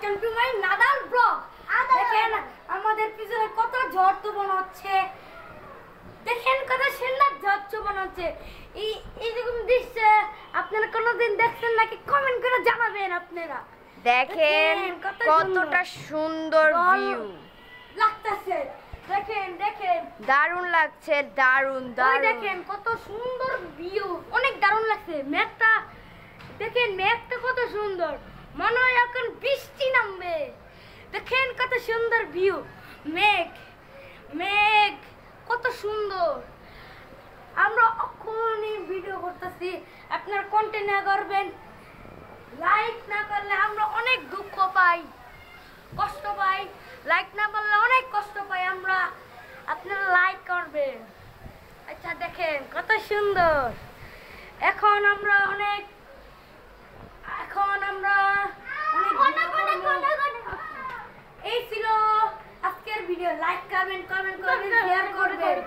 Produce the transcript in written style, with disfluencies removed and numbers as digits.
Welcome to my Nadal blog. দেখেন আমাদের পিছনে কত ঝড় তুফান হচ্ছে, দেখেন কত সুন্দর ঝড় তুফান হচ্ছে। এইরকম দৃশ্য আপনারা কোনোদিন দেখছেন নাকি? কমেন্ট করে জানাবেন। আপনারা দেখেন কতটা সুন্দর ভিউ লাগতেছে। দেখেন দেখেন দারুণ লাগছে, দারুণ দারুণ। দেখেন কত সুন্দর ভিউ, অনেক দারুণ লাগছে। মেঘটা দেখেন, মেঘটা কত সুন্দর, মনে হয় এখন বৃষ্টি নামবে। দেখেন কত সুন্দর ভিউ, মেঘ মেঘ কত সুন্দর। আমরা এখনই ভিডিও করতেছি, আপনারা কন্টিনিউ করবেন। লাইক না করলে আমরা অনেক দুঃখ পাই, কষ্ট পাই। লাইক না করলে অনেক কষ্ট পাই আমরা, আপনারা লাইক করবেন। আচ্ছা দেখেন কত সুন্দর। এখন আমরা অনেক এই ছিল আজকের ভিডিও। লাইক করবেন, কমেন্ট করবেন, শেয়ার করবেন।